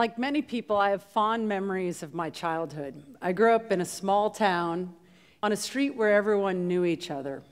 Like many people, I have fond memories of my childhood. I grew up in a small town on a street where everyone knew each other.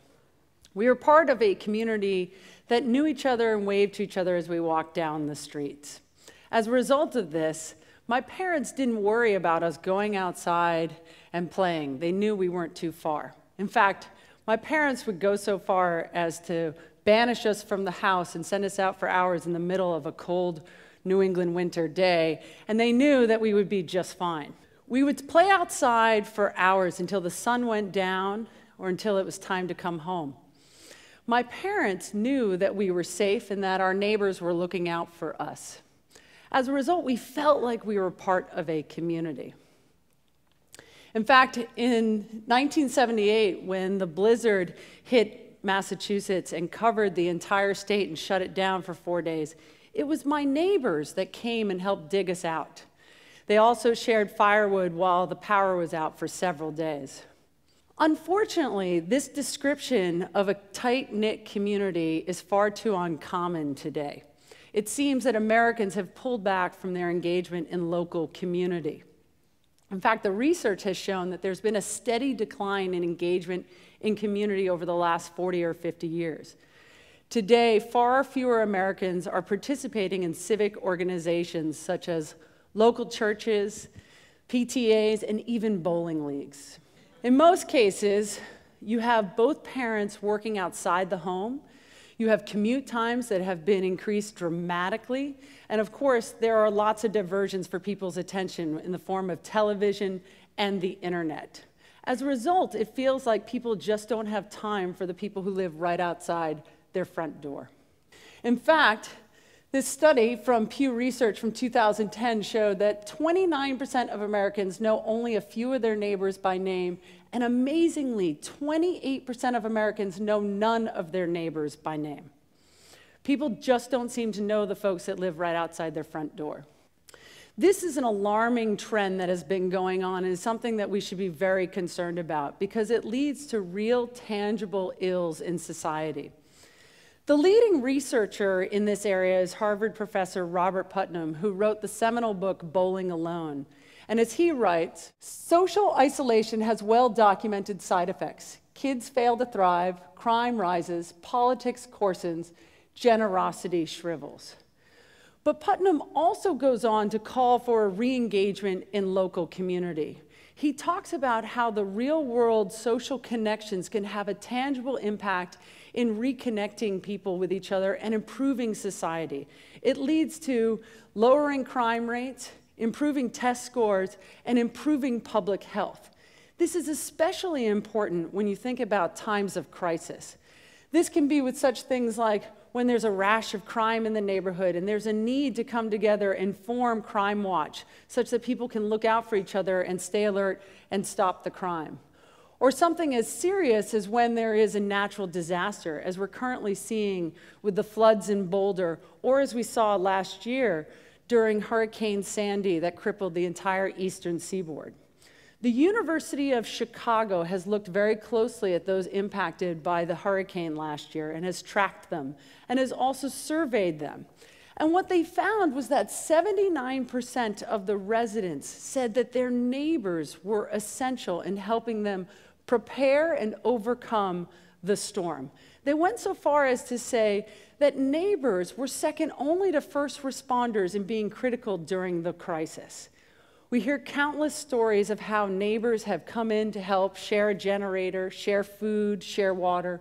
We were part of a community that knew each other and waved to each other as we walked down the streets. As a result of this, my parents didn't worry about us going outside and playing. They knew we weren't too far. In fact, my parents would go so far as to banish us from the house and send us out for hours in the middle of a cold New England winter day, and they knew that we would be just fine. We would play outside for hours until the sun went down or until it was time to come home. My parents knew that we were safe and that our neighbors were looking out for us. As a result, we felt like we were part of a community. In fact, in 1978, when the blizzard hit Massachusetts and covered the entire state and shut it down for 4 days, it was my neighbors that came and helped dig us out. They also shared firewood while the power was out for several days. Unfortunately, this description of a tight-knit community is far too uncommon today. It seems that Americans have pulled back from their engagement in local community. In fact, the research has shown that there's been a steady decline in engagement in community over the last 40 or 50 years. Today, far fewer Americans are participating in civic organizations such as local churches, PTAs, and even bowling leagues. In most cases, you have both parents working outside the home. You have commute times that have been increased dramatically. And of course, there are lots of diversions for people's attention in the form of television and the internet. As a result, it feels like people just don't have time for the people who live right outside their front door. In fact, this study from Pew Research from 2010 showed that 29% of Americans know only a few of their neighbors by name, and amazingly, 28% of Americans know none of their neighbors by name. People just don't seem to know the folks that live right outside their front door. This is an alarming trend that has been going on and is something that we should be very concerned about because it leads to real, tangible ills in society. The leading researcher in this area is Harvard professor Robert Putnam, who wrote the seminal book, Bowling Alone. And as he writes, social isolation has well-documented side effects. Kids fail to thrive, crime rises, politics coarsens, generosity shrivels. But Putnam also goes on to call for a re-engagement in local community. He talks about how the real-world social connections can have a tangible impact in reconnecting people with each other and improving society. It leads to lowering crime rates, improving test scores, and improving public health. This is especially important when you think about times of crisis. This can be with such things like when there's a rash of crime in the neighborhood and there's a need to come together and form Crime Watch such that people can look out for each other and stay alert and stop the crime. Or something as serious as when there is a natural disaster, as we're currently seeing with the floods in Boulder, or as we saw last year during Hurricane Sandy that crippled the entire eastern seaboard. The University of Chicago has looked very closely at those impacted by the hurricane last year and has tracked them and has also surveyed them. And what they found was that 79% of the residents said that their neighbors were essential in helping them prepare and overcome the storm. They went so far as to say that neighbors were second only to first responders in being critical during the crisis. We hear countless stories of how neighbors have come in to help share a generator, share food, share water.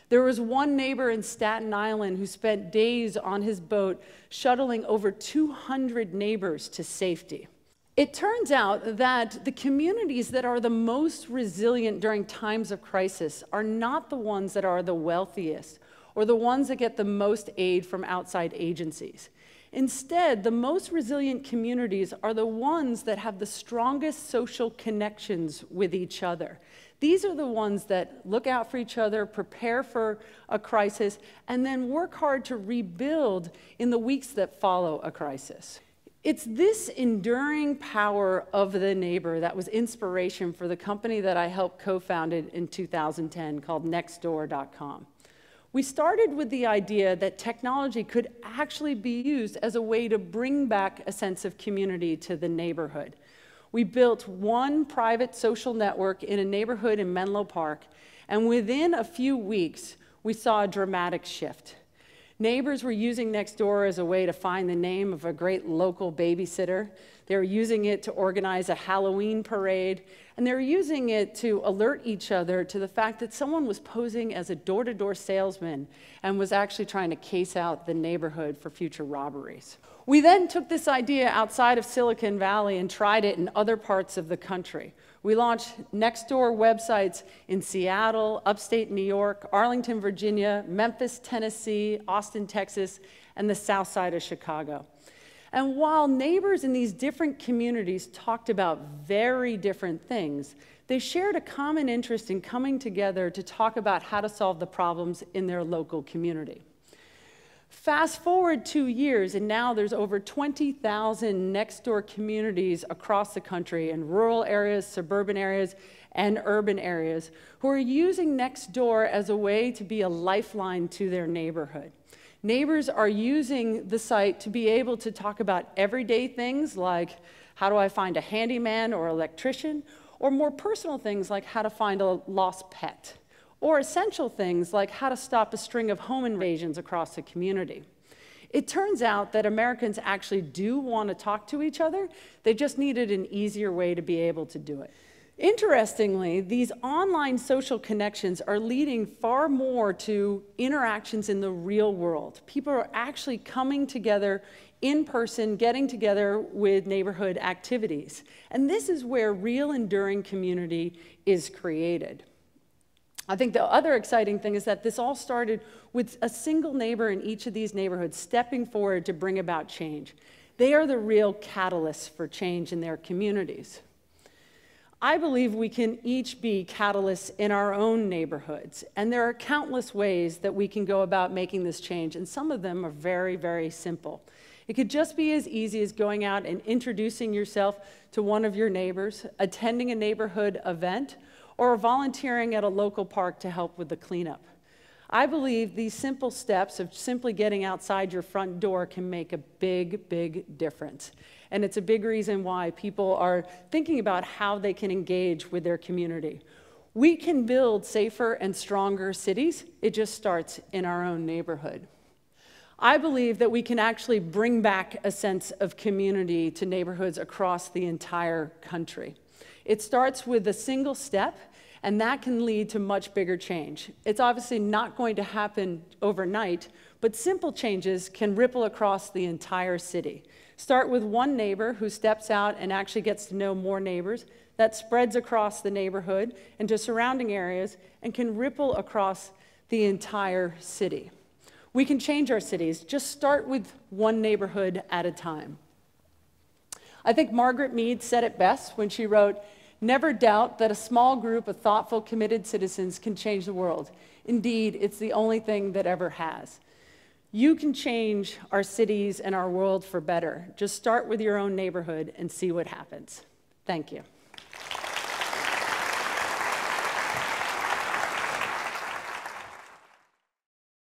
There was one neighbor in Staten Island who spent days on his boat shuttling over 200 neighbors to safety. It turns out that the communities that are the most resilient during times of crisis are not the ones that are the wealthiest or the ones that get the most aid from outside agencies. Instead, the most resilient communities are the ones that have the strongest social connections with each other. These are the ones that look out for each other, prepare for a crisis, and then work hard to rebuild in the weeks that follow a crisis. It's this enduring power of the neighbor that was inspiration for the company that I helped co-found in 2010 called Nextdoor.com. We started with the idea that technology could actually be used as a way to bring back a sense of community to the neighborhood. We built one private social network in a neighborhood in Menlo Park, and within a few weeks, we saw a dramatic shift. Neighbors were using Nextdoor as a way to find the name of a great local babysitter. They were using it to organize a Halloween parade, and they were using it to alert each other to the fact that someone was posing as a door-to-door salesman and was actually trying to case out the neighborhood for future robberies. We then took this idea outside of Silicon Valley and tried it in other parts of the country. We launched Nextdoor websites in Seattle, upstate New York, Arlington, Virginia, Memphis, Tennessee, Austin, Texas, and the south side of Chicago. And while neighbors in these different communities talked about very different things, they shared a common interest in coming together to talk about how to solve the problems in their local community. Fast forward 2 years, and now there's over 20,000 Nextdoor communities across the country in rural areas, suburban areas, and urban areas who are using Nextdoor as a way to be a lifeline to their neighborhood. Neighbors are using the site to be able to talk about everyday things like how do I find a handyman or electrician, or more personal things like how to find a lost pet, or essential things like how to stop a string of home invasions across the community. It turns out that Americans actually do want to talk to each other. They just needed an easier way to be able to do it. Interestingly, these online social connections are leading far more to interactions in the real world. People are actually coming together in person, getting together with neighborhood activities. And this is where real enduring community is created. I think the other exciting thing is that this all started with a single neighbor in each of these neighborhoods stepping forward to bring about change. They are the real catalysts for change in their communities. I believe we can each be catalysts in our own neighborhoods, and there are countless ways that we can go about making this change, and some of them are very, very simple. It could just be as easy as going out and introducing yourself to one of your neighbors, attending a neighborhood event, or volunteering at a local park to help with the cleanup. I believe these simple steps of simply getting outside your front door can make a big, big difference. And it's a big reason why people are thinking about how they can engage with their community. We can build safer and stronger cities. It just starts in our own neighborhood. I believe that we can actually bring back a sense of community to neighborhoods across the entire country. It starts with a single step, and that can lead to much bigger change. It's obviously not going to happen overnight, but simple changes can ripple across the entire city. Start with one neighbor who steps out and actually gets to know more neighbors. That spreads across the neighborhood and to surrounding areas and can ripple across the entire city. We can change our cities. Just start with one neighborhood at a time. I think Margaret Mead said it best when she wrote, "Never doubt that a small group of thoughtful, committed citizens can change the world. Indeed, it's the only thing that ever has." You can change our cities and our world for better. Just start with your own neighborhood and see what happens. Thank you.